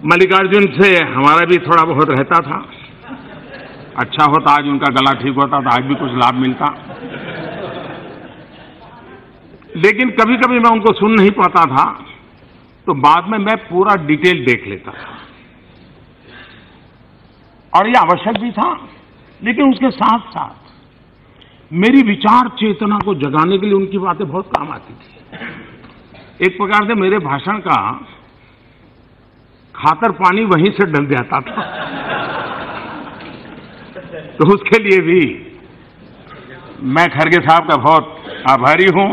मल्लिकार्जुन से हमारा भी थोड़ा बहुत रहता था। अच्छा होता आज उनका गला ठीक होता तो आज भी कुछ लाभ मिलता, लेकिन कभी कभी मैं उनको सुन नहीं पाता था, तो बाद में मैं पूरा डिटेल देख लेता था और ये आवश्यक भी था। लेकिन उसके साथ साथ मेरी विचार चेतना को जगाने के लिए उनकी बातें बहुत काम आती थी। एक प्रकार से मेरे भाषण का खातर पानी वहीं से डल जाता था। तो उसके लिए भी मैं खरगे साहब का बहुत आभारी हूं।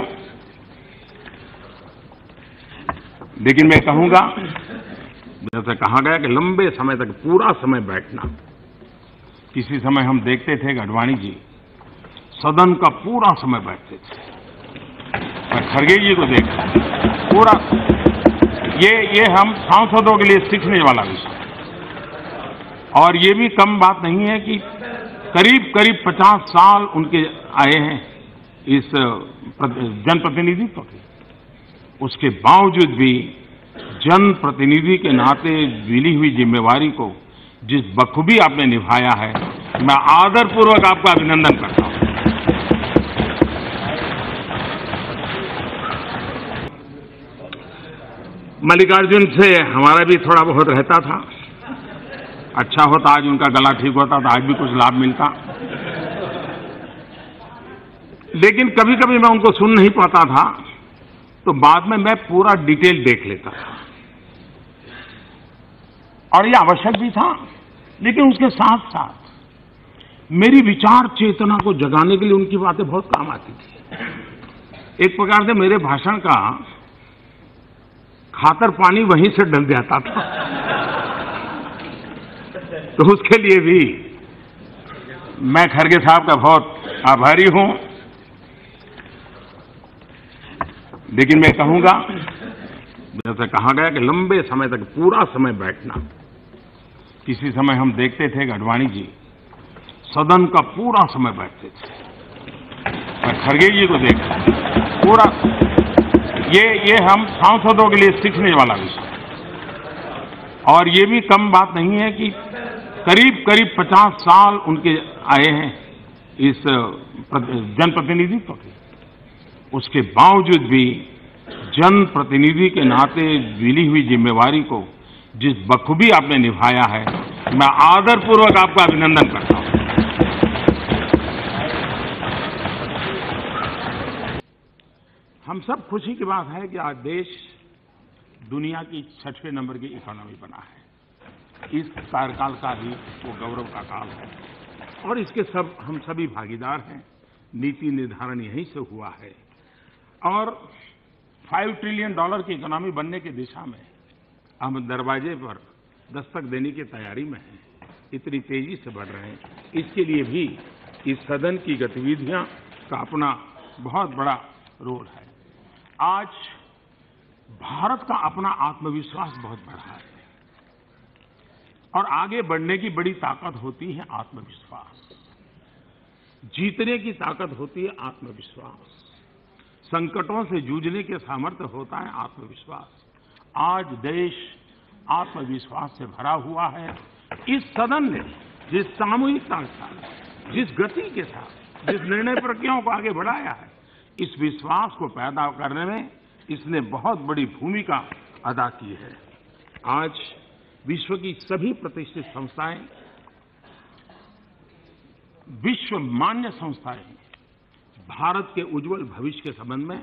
लेकिन मैं कहूंगा, जैसे कहा गया कि लंबे समय तक पूरा समय बैठना। किसी समय हम देखते थे कि अडवाणी जी सदन का पूरा समय बैठते थे। मैं खरगे जी को देखता पूरा, ये हम सांसदों के लिए सीखने वाला विषय। और ये भी कम बात नहीं है कि करीब करीब 50 साल उनके आए हैं इस जनप्रतिनिधित्व के। उसके बावजूद भी जनप्रतिनिधि के नाते मिली हुई जिम्मेवारी को जिस बखूबी आपने निभाया है, मैं आदरपूर्वक आपका अभिनंदन करता हूं। मल्लिकार्जुन से हमारा भी थोड़ा बहुत रहता था। अच्छा होता आज उनका गला ठीक होता तो आज भी कुछ लाभ मिलता, लेकिन कभी कभी मैं उनको सुन नहीं पाता था, तो बाद में मैं पूरा डिटेल देख लेता था और ये आवश्यक भी था। लेकिन उसके साथ साथ मेरी विचार चेतना को जगाने के लिए उनकी बातें बहुत काम आती थी। एक प्रकार से मेरे भाषण का खातर पानी वहीं से डल जाता था। तो उसके लिए भी मैं खरगे साहब का बहुत आभारी हूं। लेकिन मैं कहूंगा, जैसे कहा गया कि लंबे समय तक पूरा समय बैठना। किसी समय हम देखते थे कि अडवाणी जी सदन का पूरा समय बैठते थे। मैं खरगे जी को देखता पूरा, ये हम सांसदों के लिए सीखने वाला विषय। और ये भी कम बात नहीं है कि करीब करीब 50 साल उनके आए हैं इस जनप्रतिनिधित्व के। उसके बावजूद भी जनप्रतिनिधि के नाते मिली हुई जिम्मेवारी को जिस बखूबी आपने निभाया है, मैं आदरपूर्वक आपका अभिनंदन करता हूं। हम सब खुशी की बात है कि आज देश दुनिया की 6वें नंबर की इकोनॉमी बना है। इस कार्यकाल का भी वो गौरव का काल है और इसके हम सभी भागीदार हैं। नीति निर्धारण यहीं से हुआ है और $5 ट्रिलियन की इकोनॉमी बनने की दिशा में हम दरवाजे पर दस्तक देने की तैयारी में हैं। इतनी तेजी से बढ़ रहे हैं, इसके लिए भी इस सदन की गतिविधियां का अपना बहुत बड़ा रोल है। आज भारत का अपना आत्मविश्वास बहुत बढ़ा है और आगे बढ़ने की बड़ी ताकत होती है आत्मविश्वास। जीतने की ताकत होती है आत्मविश्वास। संकटों से जूझने के सामर्थ्य होता है आत्मविश्वास। आज देश आत्मविश्वास से भरा हुआ है। इस सदन ने जिस सामूहिकता के साथ, जिस गति के साथ, जिस निर्णय प्रक्रियाओं को आगे बढ़ाया है, इस विश्वास को पैदा करने में इसने बहुत बड़ी भूमिका अदा की है। आज विश्व की सभी प्रतिष्ठित संस्थाएं, विश्व मान्य संस्थाएं भारत के उज्जवल भविष्य के संबंध में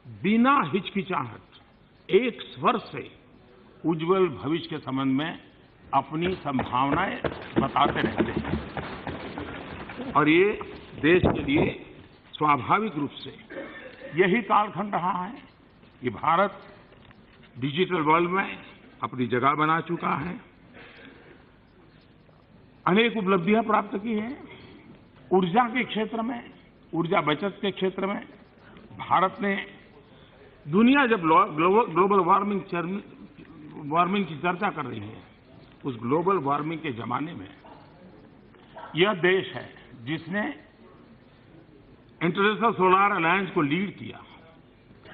बिना हिचकिचाहट एक स्वर से उज्जवल भविष्य के संबंध में अपनी संभावनाएं बताते रहते हैं और ये देश के लिए स्वाभाविक रूप से यही कालखंड रहा है कि भारत डिजिटल वर्ल्ड में अपनी जगह बना चुका है, अनेक उपलब्धियां प्राप्त की हैं। ऊर्जा के क्षेत्र में, ऊर्जा बचत के क्षेत्र में भारत ने दुनिया जब ग्लोबल वार्मिंग की चर्चा कर रही है, उस ग्लोबल वार्मिंग के जमाने में यह देश है जिसने इंटरनेशनल सोलर अलायंस को लीड किया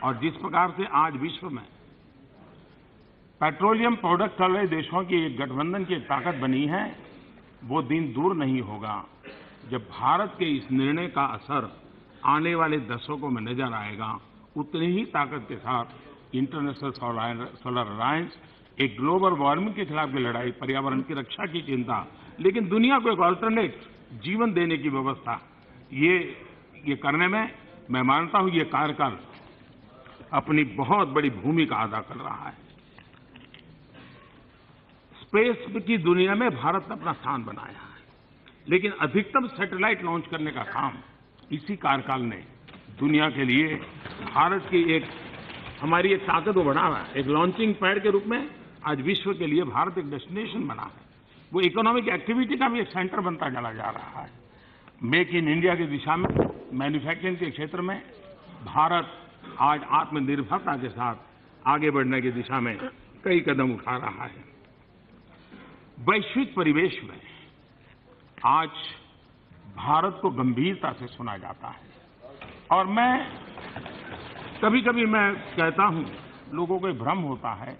और जिस प्रकार से आज विश्व में पेट्रोलियम प्रोडक्ट वाले देशों की एक गठबंधन की एक ताकत बनी है, वो दिन दूर नहीं होगा जब भारत के इस निर्णय का असर आने वाले दशकों में नजर आएगा। उतनी ही ताकत के साथ इंटरनेशनल सोलर अलायंस एक ग्लोबल वार्मिंग के खिलाफ की लड़ाई, पर्यावरण की रक्षा की चिंता, लेकिन दुनिया को एक अल्टरनेट जीवन देने की व्यवस्था, ये करने में मैं मानता हूं ये कार्यकाल अपनी बहुत बड़ी भूमिका अदा कर रहा है। स्पेस की दुनिया में भारत ने अपना स्थान बनाया है, लेकिन अधिकतम सैटेलाइट लॉन्च करने का काम इसी कार्यकाल ने दुनिया के लिए भारत की हमारी एक ताकत को बढ़ा है। एक लॉन्चिंग पैड के रूप में आज विश्व के लिए भारत एक डेस्टिनेशन बना है। वो इकोनॉमिक एक्टिविटी का भी एक सेंटर बनता चला जा रहा है। मेक इन इंडिया की दिशा में, मैन्युफैक्चरिंग के क्षेत्र में भारत आज आत्मनिर्भरता के साथ आगे बढ़ने की दिशा में कई कदम उठा रहा है। वैश्विक परिवेश में आज भारत को गंभीरता से सुना जाता है, और कभी-कभी मैं कहता हूं, लोगों को एक भ्रम होता है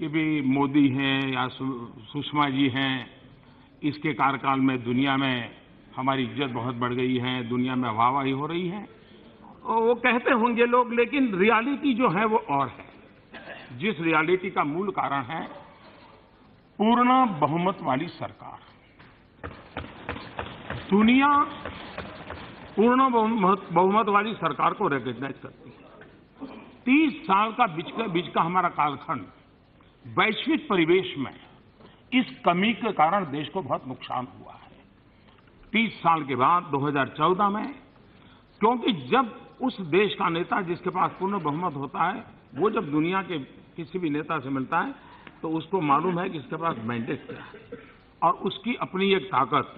कि भी मोदी हैं या सुषमा जी हैं, इसके कार्यकाल में दुनिया में हमारी इज्जत बहुत बढ़ गई है, दुनिया में वाहवाही हो रही है। वो कहते होंगे लोग, लेकिन रियलिटी जो है वो और है। जिस रियलिटी का मूल कारण है पूर्ण बहुमत वाली सरकार। दुनिया पूर्ण बहुमत वाली सरकार को रिकॉग्नाइज करती है। 30 साल का बीच का हमारा कालखंड वैश्विक परिवेश में इस कमी के कारण देश को बहुत नुकसान हुआ है। 30 साल के बाद 2014 में, क्योंकि जब उस देश का नेता जिसके पास पूर्ण बहुमत होता है, वो जब दुनिया के किसी भी नेता से मिलता है तो उसको मालूम है कि इसके पास मैंडेट क्या है और उसकी अपनी एक ताकत।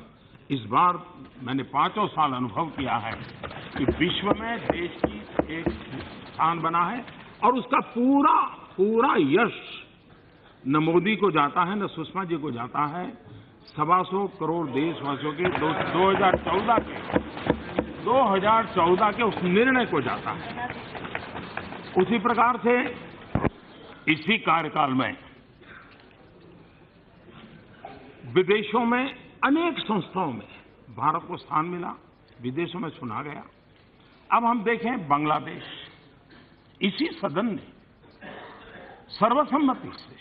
इस बार मैंने 5 साल अनुभव किया है कि विश्व में देश की एक स्थान बना है, और उसका पूरा यश न मोदी को जाता है न सुषमा जी को जाता है, 125 करोड़ देशवासियों के 2014 के उस निर्णय को जाता है। उसी प्रकार से इसी कार्यकाल में विदेशों में अनेक संस्थाओं में भारत को स्थान मिला, विदेशों में सुना गया। अब हम देखें बांग्लादेश, इसी सदन ने सर्वसम्मति से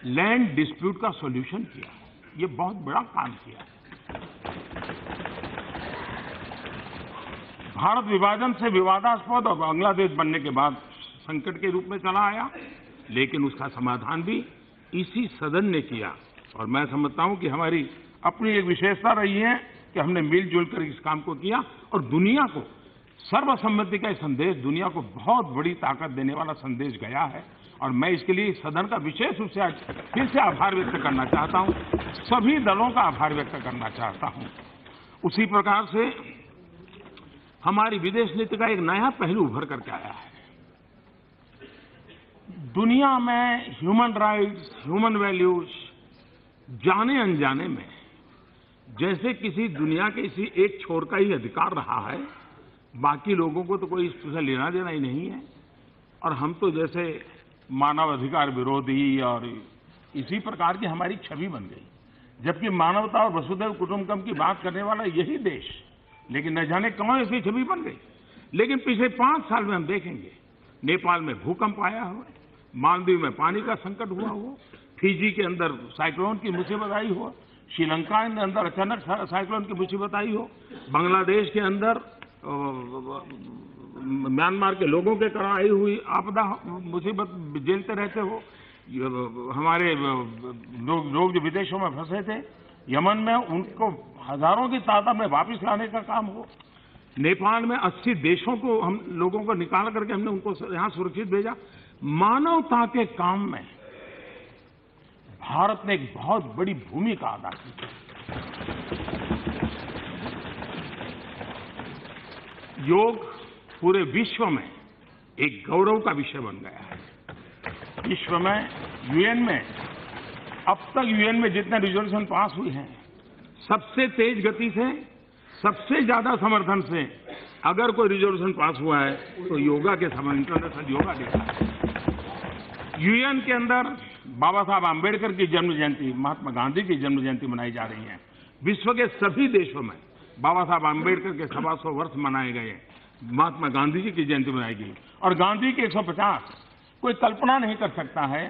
लैंड डिस्प्यूट का सॉल्यूशन किया। ये बहुत बड़ा काम किया है। भारत विभाजन से विवादास्पद और बांग्लादेश बनने के बाद संकट के रूप में चला आया, लेकिन उसका समाधान भी इसी सदन ने किया। और मैं समझता हूं कि हमारी अपनी एक विशेषता रही है कि हमने मिलजुल कर इस काम को किया, और दुनिया को सर्वसम्मति का संदेश, दुनिया को बहुत बड़ी ताकत देने वाला संदेश गया है। और मैं इसके लिए सदन का विशेष रूप से आज फिर से आभार व्यक्त करना चाहता हूं, सभी दलों का आभार व्यक्त करना चाहता हूं। उसी प्रकार से हमारी विदेश नीति का एक नया पहलू उभर करके आया है। दुनिया में ह्यूमन राइट्स, ह्यूमन वैल्यूज जाने अनजाने में जैसे किसी दुनिया के किसी एक छोर का ही अधिकार रहा है, बाकी लोगों को तो कोई इससे लेना देना ही नहीं है। और हम तो जैसे मानव अधिकार विरोधी और इसी प्रकार की हमारी छवि बन गई, जबकि मानवता और वसुधैव कुटुंबकम की बात करने वाला यही देश, लेकिन न जाने कौन ऐसी छवि बन गई। लेकिन पिछले 5 साल में हम देखेंगे, नेपाल में भूकंप आया हो, मालदीव में पानी का संकट हुआ हो, फिजी के अंदर साइक्लोन की मुसीबत आई हो, श्रीलंका के अंदर अचानक साइक्लोन की मुसीबत आई हो, बांग्लादेश के अंदर म्यांमार के लोगों के कारण आई हुई आपदा मुसीबत झेलते रहते हो, हमारे लोग जो विदेशों में फंसे थे यमन में, उनको हजारों की तादाद में वापस लाने का काम हो। नेपाल में 80 देशों को हम लोगों को निकाल करके हमने उनको यहां सुरक्षित भेजा। मानवता के काम में भारत ने एक बहुत बड़ी भूमिका अदा की। योग पूरे विश्व में एक गौरव का विषय बन गया है। विश्व में यूएन में अब तक यूएन में जितने रिजोल्यूशन पास हुए हैं, सबसे तेज गति से, सबसे ज्यादा समर्थन से अगर कोई रिजोल्यूशन पास हुआ है तो योगा के समय इंटरनेशनल योगा डे। यूएन के अंदर बाबा साहब आम्बेडकर की जन्म जयंती, महात्मा गांधी की जन्म जयंती मनाई जा रही है। विश्व के सभी देशों में बाबा साहब आम्बेडकर के 125 वर्ष मनाए गए, महात्मा गांधी जी की जयंती मनाई गई। और गांधी की 150, कोई कल्पना नहीं कर सकता है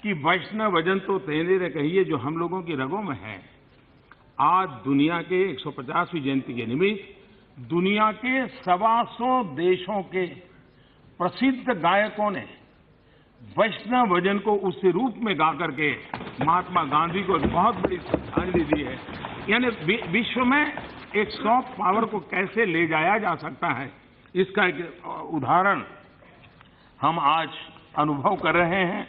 कि वैष्णव जन तो तेरे कहिए जो हम लोगों की रगों में है। आज दुनिया के 150वीं जयंती के निमित्त दुनिया के 125 देशों के प्रसिद्ध गायकों ने वैष्णव भजन को उस रूप में गा करके महात्मा गांधी को बहुत बड़ी श्रद्धांजलि दी है। यानी विश्व में एक सॉफ्ट पावर को कैसे ले जाया जा सकता है, इसका एक उदाहरण हम आज अनुभव कर रहे हैं।